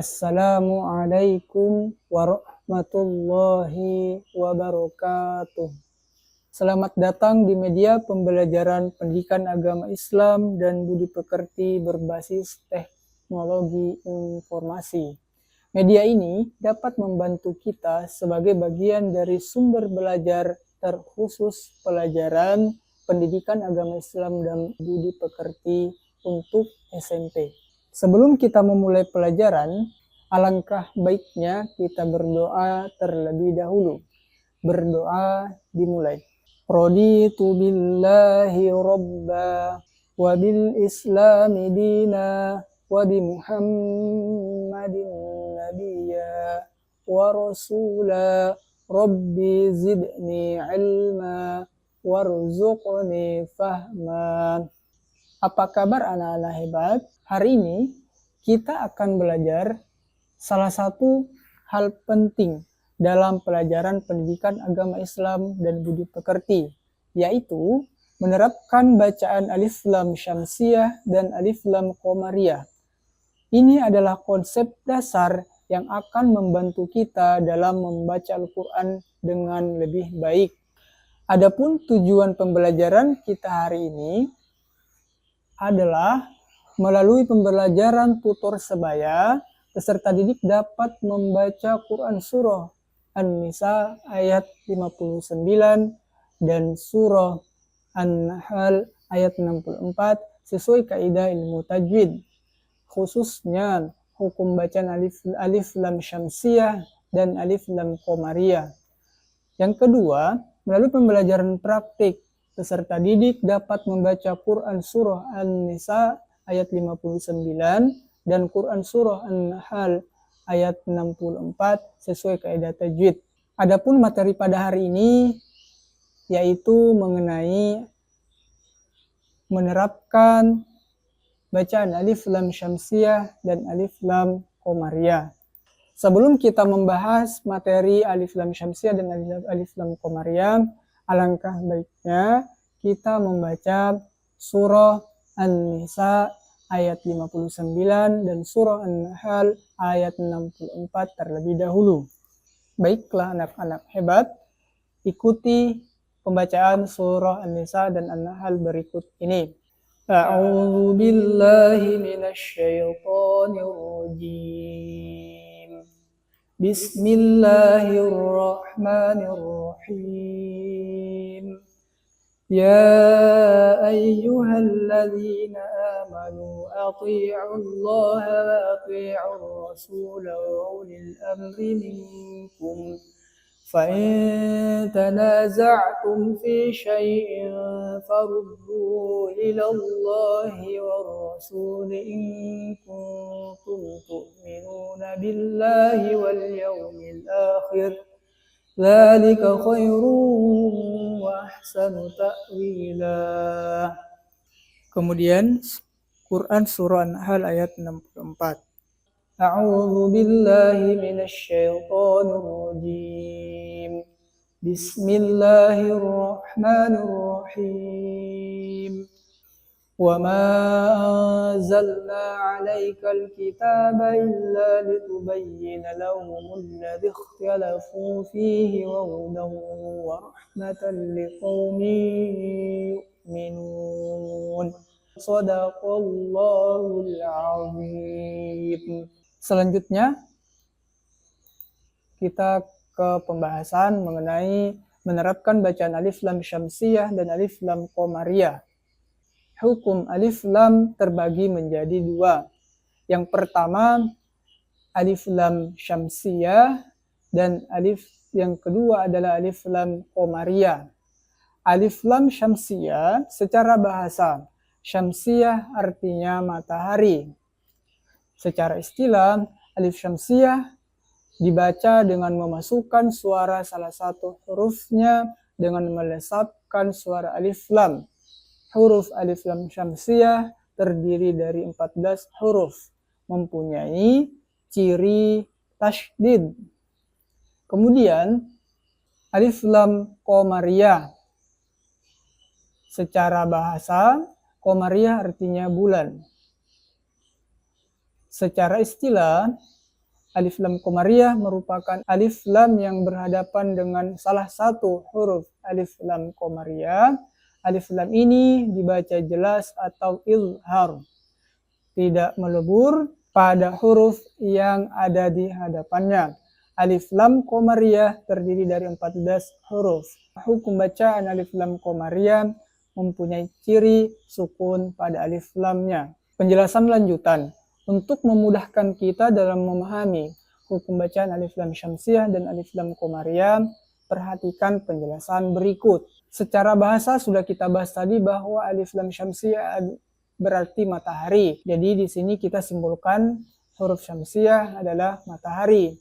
Assalamualaikum warahmatullahi wabarakatuh. Selamat datang di media pembelajaran pendidikan agama Islam dan budi pekerti berbasis teknologi informasi. Media ini dapat membantu kita sebagai bagian dari sumber belajar terkhusus pelajaran pendidikan agama Islam dan budi pekerti untuk SMP. Sebelum kita memulai pelajaran, alangkah baiknya kita berdoa terlebih dahulu. Berdoa dimulai. Raditu billahi rabba wa bil islami dina wa bi muhammadin nabiyya wa rasula rabbi zidni ilma warzuqni fahma. Apa kabar anak-anak hebat? Hari ini kita akan belajar salah satu hal penting dalam pelajaran pendidikan agama Islam dan budi pekerti, yaitu menerapkan bacaan alif lam syamsiyah dan alif lam qamariyah. Ini adalah konsep dasar yang akan membantu kita dalam membaca Al-Quran dengan lebih baik. Adapun tujuan pembelajaran kita hari ini adalah melalui pembelajaran tutor sebaya, peserta didik dapat membaca Quran Surah An-Nisa ayat 59 dan Surah An-Nahl ayat 64 sesuai kaidah ilmu tajwid. Khususnya hukum bacaan alif lam syamsiyah dan alif lam qamariyah. Yang kedua, melalui pembelajaran praktik, peserta didik dapat membaca Quran Surah An-Nisa ayat 59 dan Quran Surah An-Nahl ayat 64 sesuai kaidah tajwid. Adapun materi pada hari ini yaitu mengenai menerapkan bacaan alif lam syamsiyah dan alif lam qamariyah. Sebelum kita membahas materi alif lam syamsiyah dan alif lam qamariyah, alangkah baiknya kita membaca surah An-Nisa ayat 59 dan surah An-Nahl ayat 64 terlebih dahulu. Baiklah anak-anak hebat, ikuti pembacaan surah An-Nisa dan An-Nahl berikut ini. A'udzu billahi minasyaitonir rajim. Bismillahirrahmanirrahim. Ya ayyuhalladzina amanu ati'u Allah wa ati'u ar-rasul wa ulil amri minkum. فإن تنازعتم في شيء فردوه إلى الله والرسول إن كنتم تؤمنون بالله واليوم الآخر ذلك خير وأحسن تأويلا. Kemudian Quran Surah An-Nahl ayat 64. A'udzu billahi minasyaitonir rajim. Bismillahirrahmanirrahim. Wa ma anzalna 'alaikal kitaba illa litubayyana lahumul ladzi ikhtalafu fihi wa hudan wa rahmatan liqaumin yu'minun. Shadaqallahul 'azim. Selanjutnya kita ke pembahasan mengenai menerapkan bacaan alif lam syamsiyah dan alif lam qamariyah. Hukum alif lam terbagi menjadi dua. Yang pertama alif lam syamsiyah dan yang kedua adalah alif lam qamariyah. Alif lam syamsiyah secara bahasa, syamsiyah artinya matahari. Secara istilah, alif syamsiyah dibaca dengan memasukkan suara salah satu hurufnya dengan melesapkan suara alif lam. Huruf alif lam syamsiyah terdiri dari 14 huruf, mempunyai ciri tasydid. Kemudian, alif lam qamariyah. Secara bahasa, qamariyah artinya bulan. Secara istilah, Alif lam qamariyah merupakan alif lam yang berhadapan dengan salah satu huruf alif lam qamariyah. Alif lam ini dibaca jelas atau izhar, tidak melebur pada huruf yang ada di hadapannya. Alif lam qamariyah terdiri dari 14 huruf. Hukum bacaan alif lam qamariyah mempunyai ciri sukun pada alif lamnya. Penjelasan lanjutan. Untuk memudahkan kita dalam memahami hukum bacaan alif lam syamsiyah dan alif lam qamariyah, perhatikan penjelasan berikut. Secara bahasa sudah kita bahas tadi bahwa alif lam syamsiyah berarti matahari. Jadi di sini kita simbolkan huruf syamsiyah adalah matahari.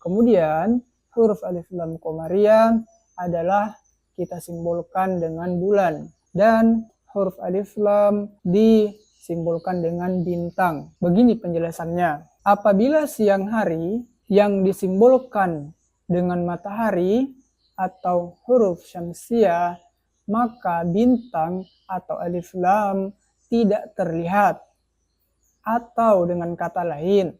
Kemudian huruf alif lam qamariyah adalah kita simbolkan dengan bulan. Dan huruf alif lam disimbolkan dengan bintang. Begini penjelasannya. Apabila siang hari yang disimbolkan dengan matahari atau huruf syamsiyah, maka bintang atau alif lam tidak terlihat. Atau dengan kata lain,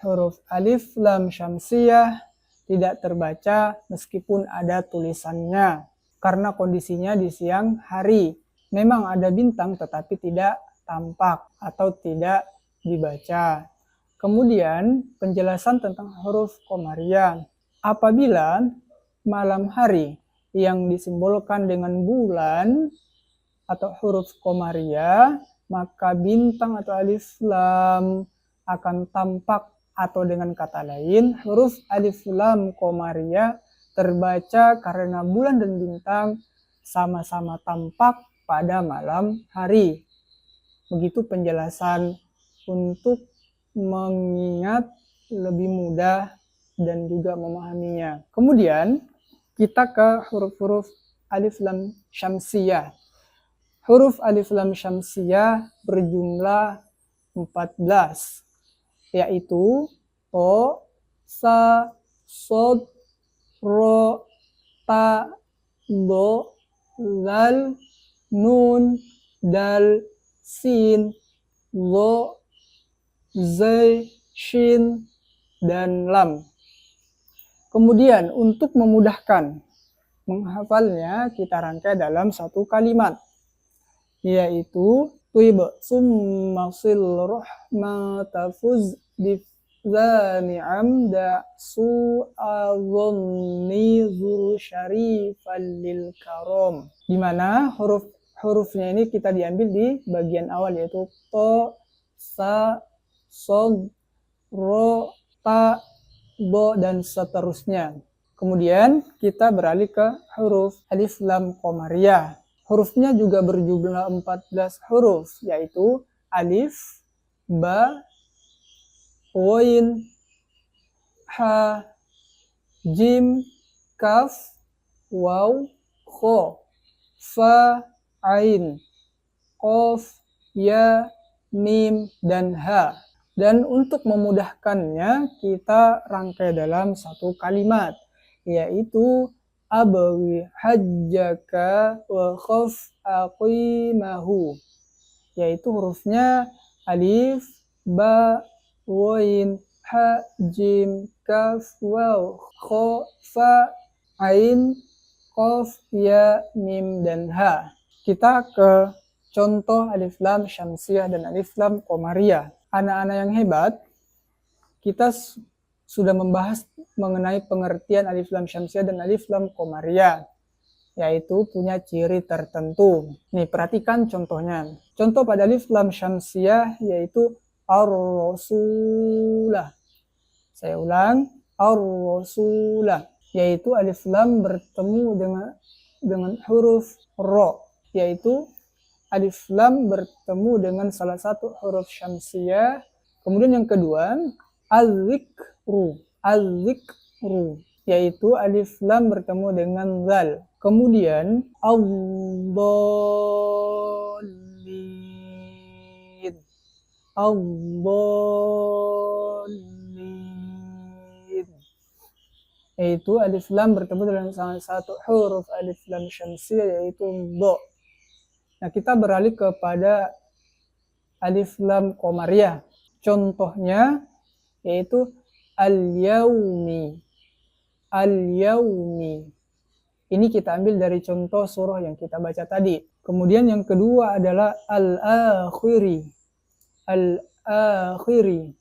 huruf alif lam syamsiyah tidak terbaca meskipun ada tulisannya. Karena kondisinya di siang hari. Memang ada bintang tetapi tidak tampak atau tidak dibaca. Kemudian penjelasan tentang huruf qamariyah. Apabila malam hari yang disimbolkan dengan bulan atau huruf qamariyah, maka bintang atau alif lam akan tampak, atau dengan kata lain huruf alif lam qamariyah terbaca karena bulan dan bintang sama-sama tampak pada malam hari. Begitu penjelasan untuk mengingat lebih mudah dan juga memahaminya. Kemudian kita ke huruf-huruf alif lam syamsiyah. Huruf alif lam syamsiyah berjumlah 14, yaitu to, sa, sod, ro, ta, do, zal, nun, dal, sin, lo, zai, shin, dan lam. Kemudian untuk memudahkan menghafalnya, kita rangkai dalam satu kalimat, yaitu tuib summa sil rahmatafuz bifzani amda su'adhonni zur syarifal lil karom. Dimana hurufnya ini kita diambil di bagian awal, yaitu to, sa, sod, ro, ta, do, dan seterusnya. Kemudian kita beralih ke huruf alif lam qamariyah. Hurufnya juga berjumlah 14 huruf, yaitu alif, ba, wain, ha, jim, kaf, waw, kho, fa, ain, qaf, ya, mim, dan ha. Dan untuk memudahkannya, kita rangkai dalam satu kalimat, yaitu abawi hajjaka wa khaf aqimahu, yaitu hurufnya alif, ba, wain, ha, jim, kaf, waw, kho, fa, ain, qaf, ya, mim, dan ha. Kita ke contoh alif lam syamsiyah dan alif lam qamariyah. Anak-anak yang hebat, kita sudah membahas mengenai pengertian alif lam syamsiyah dan alif lam qamariyah, yaitu punya ciri tertentu. Nih, perhatikan contohnya. Contoh pada alif lam syamsiyah yaitu ar-rasulah. Saya ulang, ar-rasulah, yaitu alif lam bertemu dengan huruf ro, yaitu alif lam bertemu dengan salah satu huruf syamsiyah. Kemudian yang kedua, az-zikru, yaitu alif lam bertemu dengan zal. Kemudian ad-dallin, yaitu alif lam bertemu dengan salah satu huruf alif lam syamsiyah, yaitu do. Nah, kita beralih kepada alif lam qamariyah. Contohnya yaitu al-yaumi. Al-yaumi. Ini kita ambil dari contoh surah yang kita baca tadi. Kemudian yang kedua adalah al-akhiri. Al-akhiri,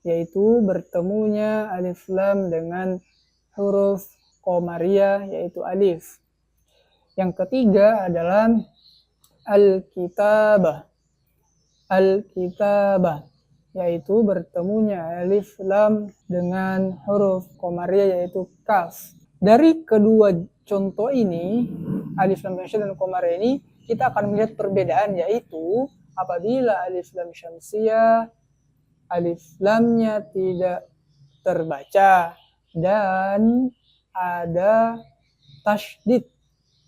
yaitu bertemunya alif lam dengan huruf qamariyah, yaitu alif. Yang ketiga adalah al-kitabah. Al-kitabah, yaitu bertemunya alif lam dengan huruf qamariyah, yaitu kaf. Dari kedua contoh ini, alif lam syamsiyah dan qamariyah ini, kita akan melihat perbedaan, yaitu apabila alif lam syamsiyah, alif lamnya tidak terbaca dan ada tasydid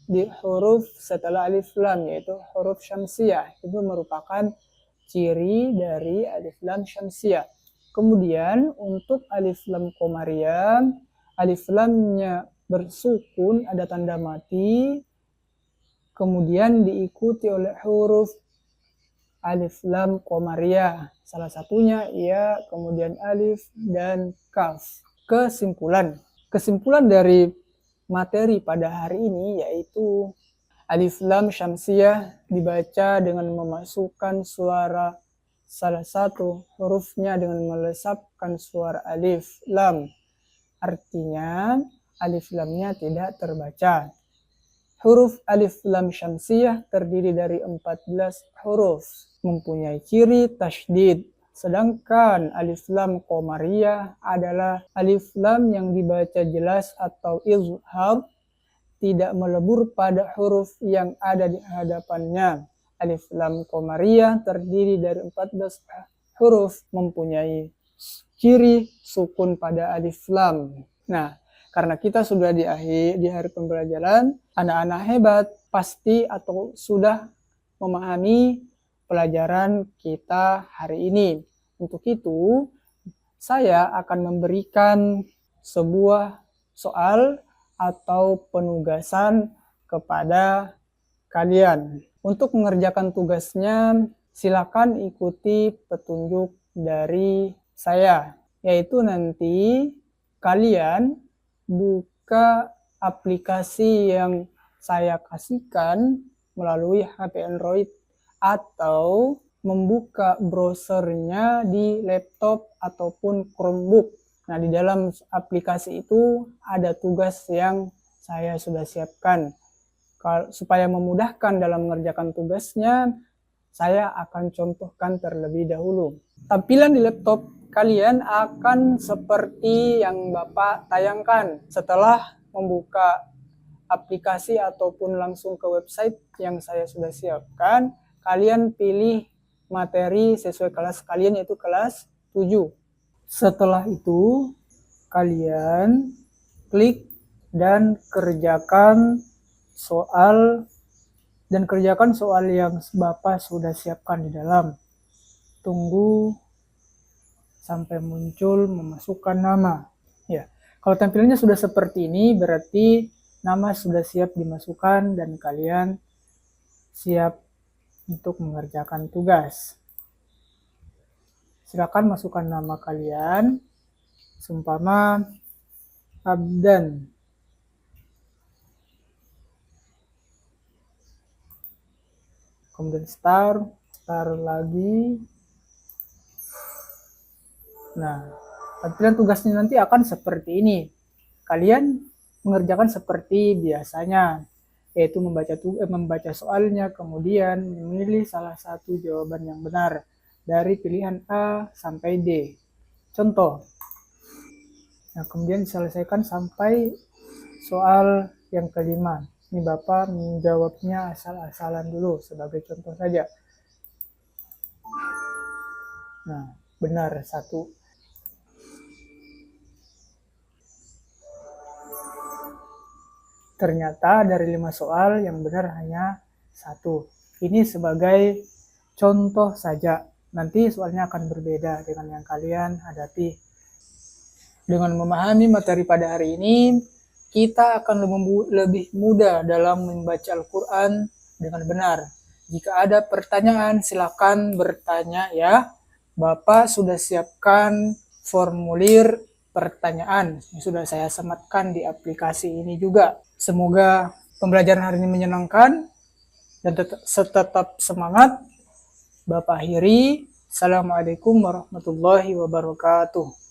di huruf setelah alif lam, yaitu huruf syamsiyah. Itu merupakan ciri dari alif lam syamsiyah. Kemudian untuk alif lam qamariyah, alif lamnya bersukun, ada tanda mati, kemudian diikuti oleh huruf alif lam qamariyah. Salah satunya ya, kemudian alif dan kaf. Kesimpulan dari materi pada hari ini yaitu alif lam syamsiyah dibaca dengan memasukkan suara salah satu hurufnya dengan melesapkan suara alif lam. Artinya alif lamnya tidak terbaca. Huruf alif lam syamsiyah terdiri dari 14 huruf, mempunyai ciri tasydid. Sedangkan alif lam qamariyah adalah alif lam yang dibaca jelas atau izhar, tidak melebur pada huruf yang ada di hadapannya. Alif lam qamariyah terdiri dari 14 huruf, mempunyai ciri sukun pada alif lam. Nah, karena kita sudah di hari pembelajaran, anak-anak hebat pasti atau sudah memahami pelajaran kita hari ini. Untuk itu, saya akan memberikan sebuah soal atau penugasan kepada kalian. Untuk mengerjakan tugasnya, silakan ikuti petunjuk dari saya, yaitu nanti kalian buka aplikasi yang saya kasihkan melalui HP Android atau membuka browsernya di laptop ataupun Chromebook. Nah, di dalam aplikasi itu ada tugas yang saya sudah siapkan. Supaya memudahkan dalam mengerjakan tugasnya, saya akan contohkan terlebih dahulu. Tampilan di laptop kalian akan seperti yang Bapak tayangkan. Setelah membuka aplikasi ataupun langsung ke website yang saya sudah siapkan, kalian pilih materi sesuai kelas kalian, yaitu kelas 7. Setelah itu, kalian klik dan kerjakan soal yang Bapak sudah siapkan di dalam. Tunggu sampai muncul memasukkan nama. Ya, kalau tampilannya sudah seperti ini, berarti nama sudah siap dimasukkan dan kalian siap untuk mengerjakan tugas. Silakan masukkan nama kalian, seumpama Abdan. Kemudian star lagi. Nah, tampilan tugasnya nanti akan seperti ini. Kalian mengerjakan seperti biasanya, yaitu membaca soalnya, kemudian memilih salah satu jawaban yang benar dari pilihan A sampai D. Contoh. Nah, kemudian selesaikan sampai soal yang kelima. Ini Bapak menjawabnya asal-asalan dulu sebagai contoh saja. Nah, benar 1. Ternyata dari 5 soal yang benar hanya 1. Ini sebagai contoh saja. Nanti soalnya akan berbeda dengan yang kalian hadapi. Dengan memahami materi pada hari ini, kita akan lebih mudah dalam membaca Al-Quran dengan benar. Jika ada pertanyaan, silakan bertanya ya. Bapak sudah siapkan formulir pertanyaan yang sudah saya sematkan di aplikasi ini juga. Semoga pembelajaran hari ini menyenangkan dan tetap semangat. Bapak akhiri. Assalamualaikum warahmatullahi wabarakatuh.